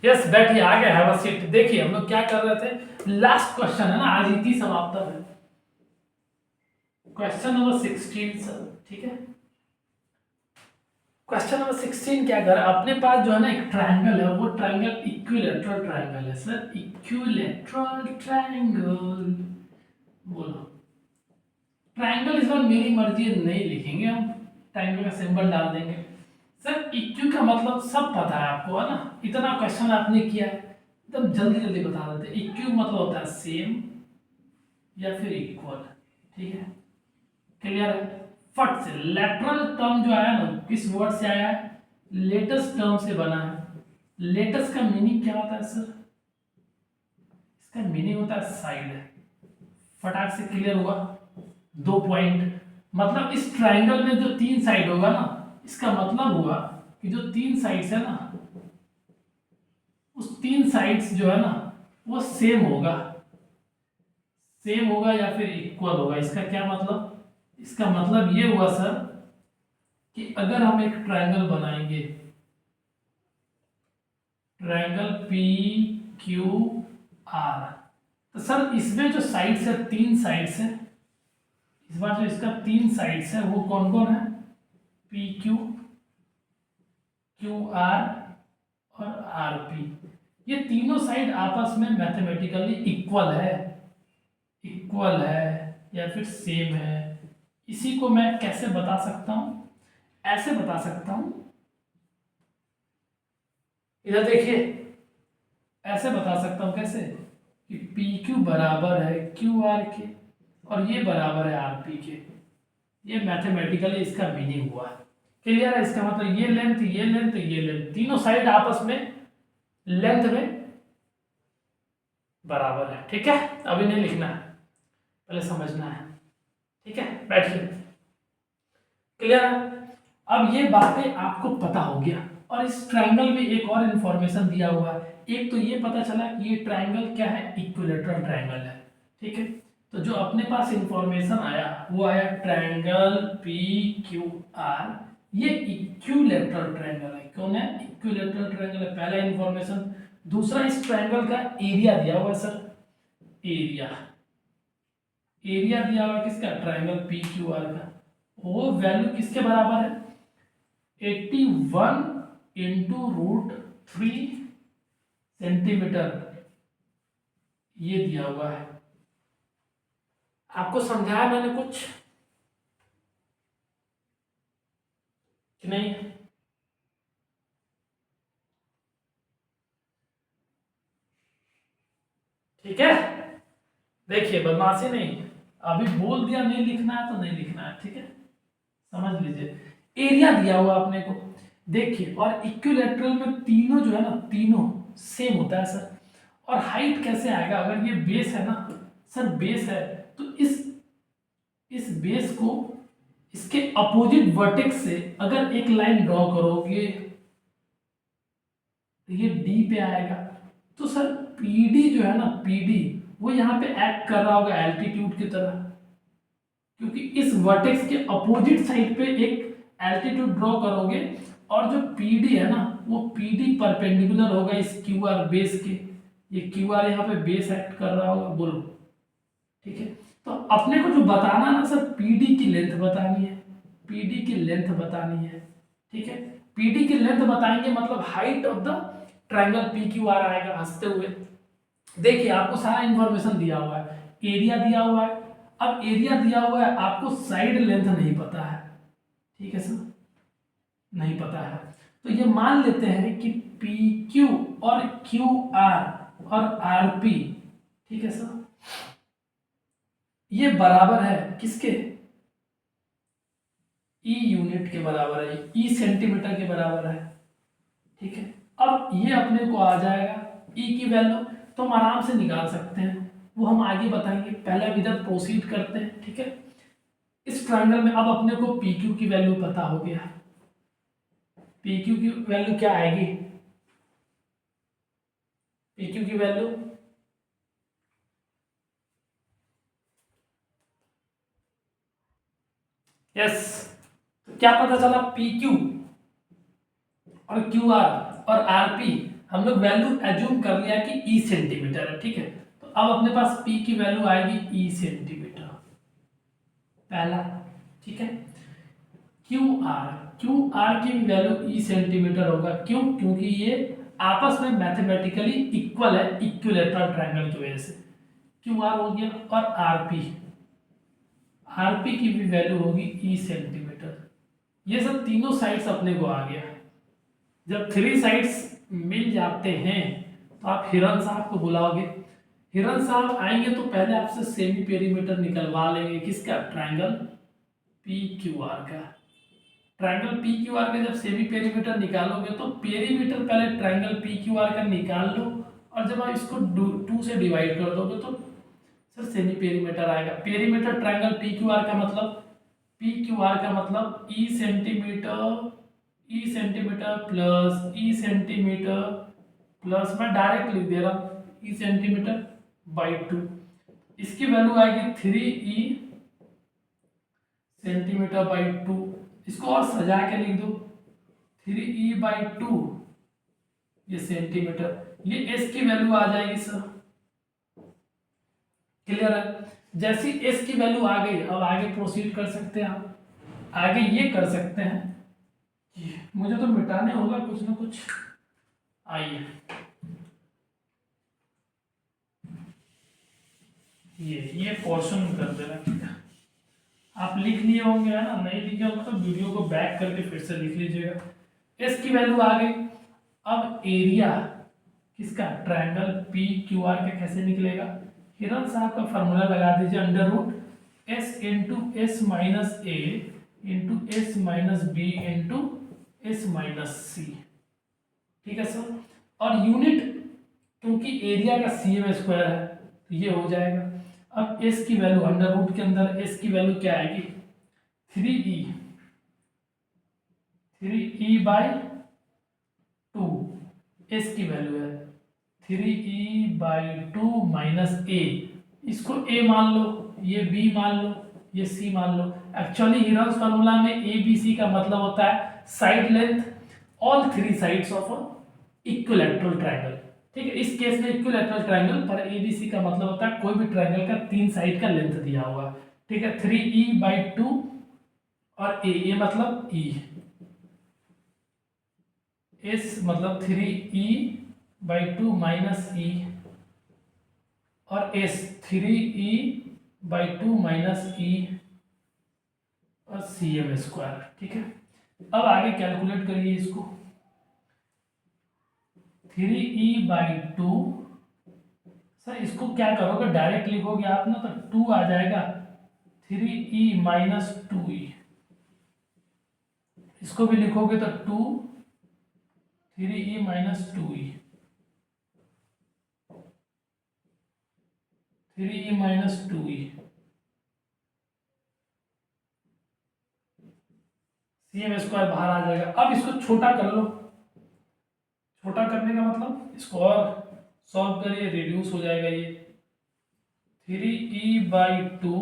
Yes बैठिए, आ गया है सीट। देखिए हम लोग क्या कर रहे थे, लास्ट क्वेश्चन है ना, आज इति समाप्त है। क्वेश्चन नंबर 16 सर, ठीक है। क्वेश्चन नंबर 16 क्या कर, अपने पास जो है ना एक ट्रायंगल है, वो ट्रायंगल इक्विलेटरल ट्रायंगल है सर, इक्विलेटरल ट्रायंगल। बोलो ट्रायंगल, इस बार मेरी मर्जी है, नहीं लिखेंगे हम, ट्रायंगल का सिंबल डाल देंगे। सर इक्यू का मतलब सब पता है आपको, है ना, इतना क्वेश्चन आपने किया है, एकदम जल्दी जल्दी बता देते। इक्यू मतलब होता है सेम या फिर इक्वल, ठीक है, क्लियर है। फट से लेटरल टर्म जो आया ना, किस वर्ड से आया है, लेटेस्ट टर्म से बना है। लेटेस्ट का मीनिंग क्या होता है सर, इसका मीनिंग होता है साइड। फटाक से क्लियर हुआ, 2 पॉइंट। मतलब इस ट्राइंगल में जो 3 साइड होगा ना, इसका मतलब हुआ कि जो 3 साइड्स है ना, उस 3 साइड्स जो है ना, वो सेम होगा, सेम होगा या फिर इक्वल होगा। इसका क्या मतलब, इसका मतलब ये हुआ सर कि अगर हम एक ट्रायंगल बनाएंगे, ट्रायंगल पी क्यू आर, तो सर इसमें जो साइड्स है, 3 साइड्स है, इस बार जो इसका 3 साइड्स है वो कौन कौन है, पी क्यू, क्यू आर और आर पी। ये तीनों साइड आपस में मैथमेटिकली इक्वल है या फिर सेम है। इसी को मैं कैसे बता सकता हूं, ऐसे बता सकता हूं, इधर देखिए, ऐसे बता सकता हूं कैसे, कि पी क्यू बराबर है क्यू आर के और ये बराबर है आर पी के। ये मैथमेटिकली इसका मीनिंग हुआ, क्लियर है। इसका मतलब ये लेंथ, ये लेंथ, ये लेंथ, तीनों साइड आपस में लेंथ में बराबर है, ठीक है। अभी नहीं लिखना है, पहले समझना है, ठीक है, बैठिए, क्लियर है। अब ये बातें आपको पता हो गया, और इस ट्रायंगल में एक और इंफॉर्मेशन दिया हुआ है। एक तो ये पता चला कि ये ट्रायंगल क्या है, इक्विलेटरल ट्रायंगल है, ठीक है। तो जो अपने पास इंफॉर्मेशन आया वो आया ट्रायंगल पी क्यू आर, ये इक्विलेटरल ट्रायंगल है। कौन है, इक्विलेटरल ट्रायंगल है, पहला इंफॉर्मेशन। दूसरा, इस ट्रायंगल का एरिया दिया हुआ है सर, एरिया, एरिया दिया हुआ किसका, ट्रायंगल पी क्यू आर का, वो वैल्यू किसके बराबर है, 81 इंटू रूट 3 सेंटीमीटर, ये दिया हुआ है। आपको समझाया मैंने कुछ कि नहीं, ठीक है। देखिए बदमाशी नहीं, अभी बोल दिया नहीं लिखना है तो नहीं लिखना है, ठीक है, समझ लीजिए। एरिया दिया हुआ अपने को, देखिए, और इक्विलेटरल में तीनों जो है ना, तीनों सेम होता है सर। और हाइट कैसे आएगा, अगर ये बेस है ना सर, बेस है, तो इस बेस को इसके अपोजिट वर्टेक्स से अगर एक लाइन ड्रॉ करोगे तो ये डी पे आएगा। तो सर पीडी जो है ना, पीडी वो यहाँ पे एक्ट कर रहा होगा एल्टीट्यूड की तरह, क्योंकि इस वर्टेक्स के अपोजिट साइड पे एक एल्टीट्यूड ड्रॉ करोगे, और जो पीडी है ना, वो पीडी परपेंडिकुलर होगा इस क्यू आर बेस के। ये क्यू आर यहाँ पे बेस एक्ट कर रहा होगा, बोलो, ठीक है। तो अपने को जो बताना ना सर, पीडी की लेंथ बतानी है, पीडी की लेंथ बतानी है, ठीक है। पीडी की लेंथ बताएंगे मतलब height of the triangle P Q R आएगा, हंसते हुए। देखिए आपको सारा इंफॉर्मेशन दिया हुआ है, एरिया दिया हुआ है। अब एरिया दिया हुआ है, आपको साइड लेंथ नहीं पता है, ठीक है सर, नहीं पता है। तो ये मान लेते हैं कि पी क्यू और क्यू आर और आर पी, ठीक है सर, ये बराबर है किसके, ई यूनिट के बराबर है, ई सेंटीमीटर के बराबर है, ठीक है। अब ये अपने को आ जाएगा ई की वैल्यू, तो हम आराम से निकाल सकते हैं, वो हम आगे बताएंगे, पहले अब इधर प्रोसीड करते हैं, ठीक है। इस ट्रायंगल में अब अपने को पी क्यू की वैल्यू पता हो गया, पी क्यू की वैल्यू क्या आएगी, पी क्यू की वैल्यू, यस, तो क्या पता चला, पी क्यू और क्यू आर और आर पी हम लोग वैल्यू एज्यूम कर लिया कि ई सेंटीमीटर है, ठीक है। तो अब अपने पास पी की वैल्यू आएगी ई सेंटीमीटर, पहला, ठीक है। क्यू आर की वैल्यू ई सेंटीमीटर होगा, क्यों? क्योंकि ये आपस में मैथमेटिकली इक्वल है इक्विलेटरल ट्रायंगल की वजह से। क्यू आर हो गया, और आरपी की भी वैल्यू होगी ई सेंटीमीटर। ये सब तीनों साइड्स अपने को आ गया। जब थ्री साइड्स मिल जाते हैं तो आप हिरन साहब को बुलाओगे, हिरन साहब आएंगे तो पहले आपसे सेमी पेरीमीटर निकलवा लेंगे, किसका? ट्रायंगल पी क्यू आर का। ट्रायंगल पी क्यू आर का जब सेमी पेरीमीटर निकालोगे तो पेरीमीटर पहले ट्रायंगल पी क्यू आर का निकाल लो, और जब आप इसको 2 से डिवाइड कर दोगे तो सर सेमी पेरीमीटर आएगा। Perimeter triangle P Q R का मतलब, पी क्यू आर का मतलब ई सेंटीमीटर प्लस मैं डायरेक्ट लिख दे रहा हूँ ई सेंटीमीटर बाई 2। इसकी वैल्यू आएगी 3 ई सेंटीमीटर बाई 2। इसको और सजा के लिख दो 3 ई बाई 2 ये सेंटीमीटर, ये एस की वैल्यू आ जाएगी सर। क्लियर है? जैसी एस की वैल्यू आ गई, अब आगे प्रोसीड कर सकते हैं आप। आगे ये कर सकते हैं, मुझे तो मिटाने होगा कुछ ना कुछ। आइए ये पोर्शन कर देना, ठीक है। आप लिख लिए होंगे, है ना? नहीं लिखे होंगे तो वीडियो को बैक करके फिर से लिख लीजिएगा। एस की वैल्यू आ गई। अब एरिया किसका? ट्रायंगल पी क्यू आर का कैसे निकलेगा? हिरन साहब का फॉर्मूला लगा दीजिए, under root S into S minus A into S minus B into S minus C, ठीक है सर। और यूनिट क्योंकि एरिया का CM स्क्वायर है तो ये हो जाएगा। अब एस की वैल्यू अंडर रूट के अंदर एस की वैल्यू क्या आएगी? 3e बाई 2 एस की वैल्यू है 3e बाई 2 माइनस ए। इसको a मान लो, ये b मान लो, ये c मान लो। एक्चुअली हिरन्स फार्मूला में ए बी सी का मतलब होता है side length all three sides of equilateral triangle, ठीक है। इस केस में इक्विलैटरल ट्रायंगल पर ए बी सी का मतलब होता है कोई भी ट्रायंगल का 3 साइड का लेंथ दिया हुआ, ठीक है। 3e बाई 2 और ए मतलब e, एस मतलब 3e बाई 2 माइनस ई, और एस 3e बाई 2 माइनस ई और CM स्क्वायर, ठीक है। अब आगे कैलकुलेट करिए इसको। 3e बाई 2, सर इसको क्या करोगे? डायरेक्ट लिखोगे आप ना तो 2 आ जाएगा, 3e माइनस 2e। इसको भी लिखोगे तो 2 3e minus 2e, 3e minus 2e। CM square बाहर आ जाएगा। अब इसको छोटा कर लो, छोटा करने का मतलब इसको और सॉल्व करिए, रिड्यूस हो जाएगा ये 3e बाई 2,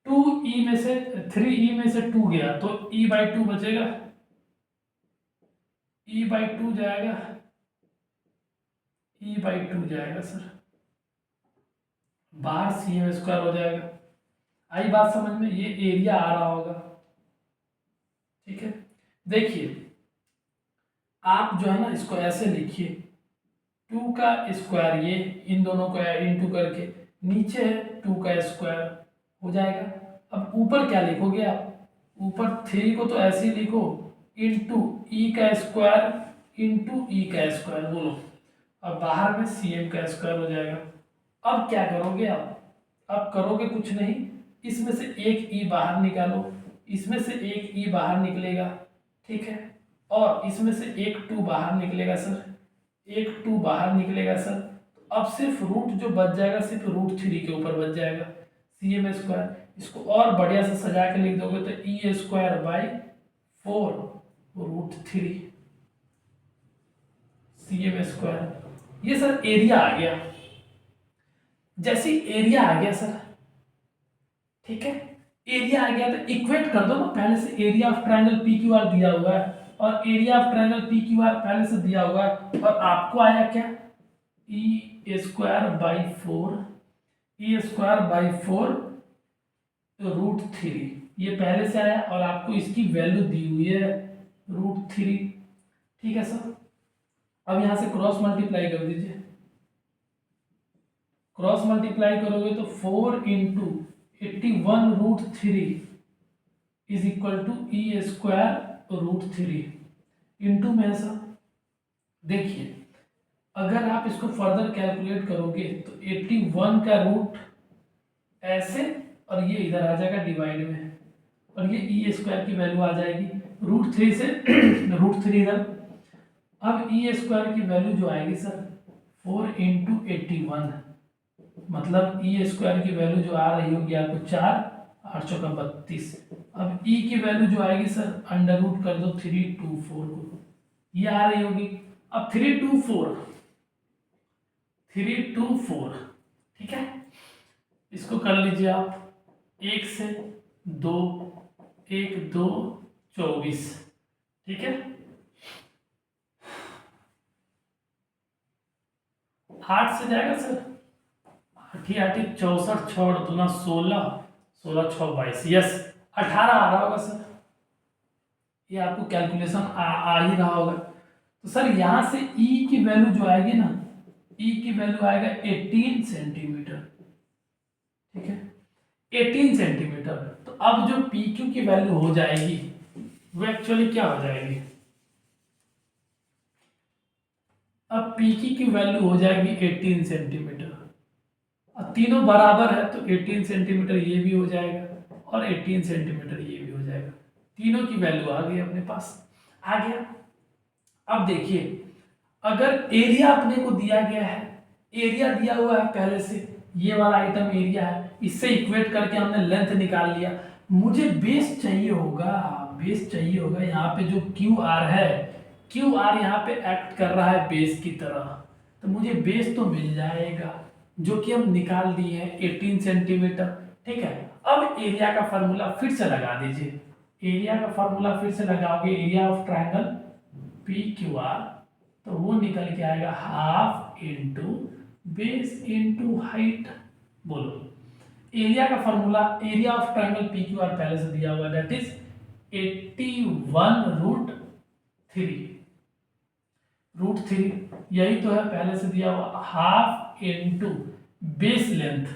2e में से 3e में से 2 गया तो e बाई 2 बचेगा, e बाई 2 जाएगा, e बाई 2 जाएगा सर, बाहर CM स्क्वायर हो जाएगा। आई बात समझ में? ये एरिया आ रहा होगा, ठीक है। देखिए आप जो है ना इसको ऐसे लिखिए, 2 का स्क्वायर, ये इन दोनों को इनटू करके नीचे है 2 का स्क्वायर हो जाएगा। अब ऊपर क्या लिखोगे आप? ऊपर 3 को तो ऐसे ही लिखो इंटू ई का स्क्वायर इंटू ई का स्क्वायर बोलो, अब बाहर में CM का स्क्वायर हो जाएगा। अब क्या करोगे आप? अब करोगे कुछ नहीं, इसमें से एक ई बाहर निकालो, इसमें से एक ई बाहर निकलेगा, ठीक है। और इसमें से एक 2 बाहर निकलेगा सर, एक 2 बाहर निकलेगा सर। तो अब सिर्फ रूट जो बच जाएगा सिर्फ √3 के ऊपर बच जाएगा, CM स्क्वायर। इसको और बढ़िया से सजा के लिख दोगे तो E square by 4 √3 CM square. ये सर एरिया आ गया। जैसे एरिया आ गया सर, ठीक है, एरिया आ गया तो इक्वेट कर दो ना, पहले से area of triangle P Q R दिया हुआ है और area of triangle P Q R पहले से दिया हुआ है और आपको आया क्या, ई स्क्वायर बाई 4 √3 ये पहले से आया और आपको इसकी वैल्यू दी हुई है √3। ठीक है सर, अब यहां से क्रॉस मल्टीप्लाई कर दीजिए। क्रॉस मल्टीप्लाई करोगे तो 4 into 81√3 is equal to e square √3 into में सर देखिए, अगर आप इसको फर्दर कैलकुलेट करोगे तो 81 का रूट ऐसे और ये इधर आ जाएगा डिवाइड में और ये ई स्क्वायर की वैल्यू आ जाएगी √3 से √3 इधर। अब ई स्क्वायर की वैल्यू जो आएगी सर 4 इंटू 81 मतलब ई स्क्वायर की वैल्यू जो आ रही होगी आपको 4 8 चौका 32। अब ई की वैल्यू जो आएगी सर अंडर रूट कर दो 324 को, ये आ रही होगी। अब 324 ठीक है, इसको कर लीजिए आप 1 से 2 1 2 24 ठीक है। 8 से जाएगा सर 8 8 64 छोड़ दूना 16 16 6 22 यस 18 आ रहा होगा सर, ये आपको कैलकुलेशन आ ही रहा होगा। तो सर यहाँ से ई की वैल्यू जो आएगी ना, ई की वैल्यू आएगा 18 सेंटीमीटर ठीक है, 18 सेंटीमीटर। तो अब जो पी क्यू की वैल्यू हो जाएगी वो एक्चुअली क्या हो जाएगी, अब पी क्यू की वैल्यू हो जाएगी 18 सेंटीमीटर। अब तीनों बराबर है तो 18 सेंटीमीटर ये भी हो जाएगा और 18 सेंटीमीटर ये भी हो जाएगा, तीनों की वैल्यू आ गई अपने पास, आ गया। अब देखिए अगर एरिया अपने को दिया गया है, एरिया दिया हुआ है पहले से, ये वाला आइटम एरिया है, इससे इक्वेट करके हमने लेंथ निकाल लिया। मुझे बेस चाहिए होगा यहाँ पे जो क्यू आर है, क्यू आर यहाँ पे एक्ट कर रहा है बेस की तरह, तो मुझे बेस तो मिल जाएगा जो कि हम निकाल दिए हैं 18 सेंटीमीटर ठीक है। अब एरिया का फार्मूला फिर से लगा दीजिए, एरिया का फार्मूला फिर से लगाओगे, area of triangle P Q R, तो वो निकल के आएगा half into base into height. बोलो एरिया का formula, area of triangle P Q R पहले से दिया हुआ दैट इज 81√3 यही तो है पहले से दिया हुआ, हाफ इंटू बेस लेंथ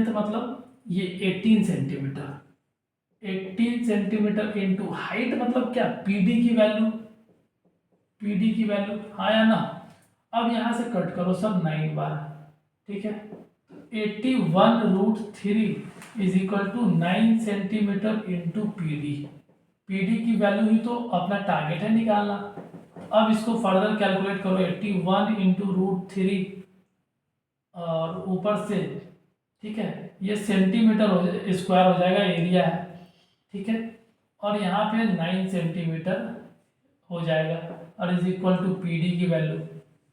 मतलब ये 18 सेंटीमीटर, 18 सेंटीमीटर इंटू हाइट मतलब क्या, पीडी की वैल्यू हाँ या ना। अब यहां से कट करो सब 9 बार ठीक है, 81√3 is equal to 9 centimetre into PD की वैल्यू ही तो अपना टारगेट है निकालना। अब इसको फर्दर कैलकुलेट करो, 81 इंटू √3 और ऊपर से ठीक है ये सेंटीमीटर स्क्वायर हो जाएगा, एरिया है ठीक है, और यहाँ पे 9 सेंटीमीटर हो जाएगा और इज इक्वल टू पीडी की वैल्यू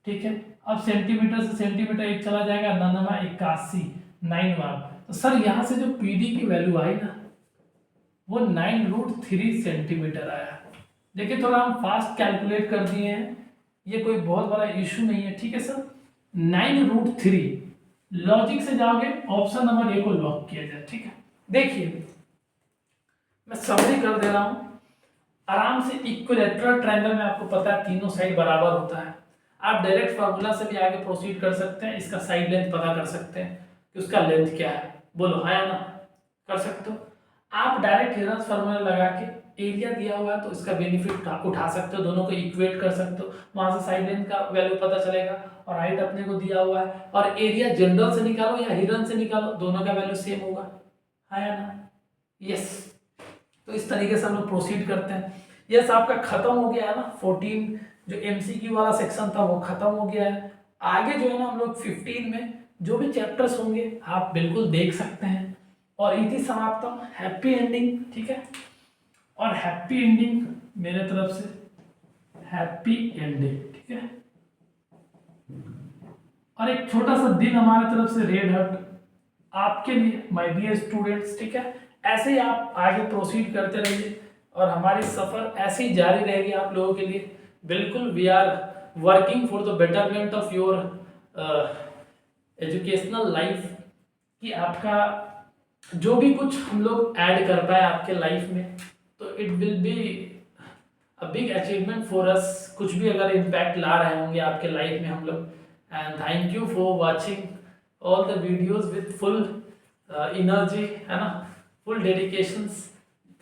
ठीक है। अब सेंटीमीटर से सेंटीमीटर एक चला जाएगा, 81 9 बार, तो सर यहाँ से जो पीडी की वैल्यू आई ना वो 9√3 सेंटीमीटर आया। देखिए थोड़ा हम फास्ट कैलकुलेट कर दिए हैं, ये कोई बहुत बड़ा इशू नहीं है ठीक है सर। 9√3 लॉजिक से जाओगे ऑप्शन नंबर ए को लॉक किया जाए ठीक है। देखिए मैं समरी कर दे रहा हूं आराम से, इक्विलैटरल ट्रायंगल में आपको पता है तीनों साइड बराबर होता है, आप डायरेक्ट फार्मूला से भी आगे प्रोसीड कर सकते हैं, इसका साइड लेंथ पता कर सकते हैं कि उसका लेंथ क्या है, बोलो हाँ या ना, कर सकते हो। आप डायरेक्ट हेरन्स फार्मूला लगा के एरिया दिया हुआ है तो इसका बेनिफिट उठा सकते हो, दोनों को इक्वेट कर सकते हो, वहां से साइड लेंथ का वैल्यू पता चलेगा और हाइट अपने को दिया हुआ है, और एरिया जनरल से निकालो या हिरन से निकालो दोनों का वैल्यू सेम होगा, हाँ या ना, यस। तो इस तरीके से हम लोग प्रोसीड करते हैं। यस आपका खत्म हो गया है ना 14 जो एमसीक्यू वाला सेक्शन था वो खत्म हो गया है। आगे जो है ना हम लोग 15 में जो भी चैप्टर्स होंगे आप बिल्कुल देख सकते हैं, और इति समाप्तम, हैप्पी एंडिंग ठीक है, और हैप्पी एंडिंग मेरे तरफ से, हैप्पी एंडिंग ठीक है। और एक छोटा सा दिन हमारे तरफ से रेड हट आपके लिए माय डियर स्टूडेंट्स ठीक है। ऐसे ही आप आगे प्रोसीड करते रहिए, और हमारी सफ़र ऐसी जारी रहेगी आप लोगों के लिए। बिल्कुल we are working for the betterment of your educational life, कि आपका जो भी कुछ हम लोग ऐड कर पाए आपके लाइफ में, तो it will be a big achievement for us. कुछ भी अगर इम्पैक्ट ला रहे होंगे आपके लाइफ में हम लोग। And thank you for watching all the videos with full energy, है ना, फुल डेडिकेशंस।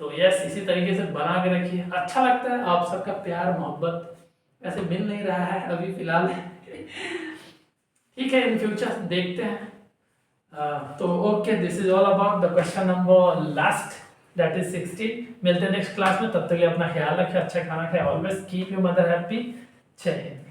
तो यस, इसी तरीके से बना के रखिए। अच्छा लगता है आप सबका प्यार मोहब्बत, वैसे मिल नहीं रहा है अभी फिलहाल। ठीक है, इन फ्यूचर देखते हैं। तो okay, this is all about the question number last, that is 16। मिलते हैं नेक्स्ट क्लास में, तब तक के लिए अपना ख्याल रखें, अच्छा खाना खाएं, always keep your mother happy. जय हिंद।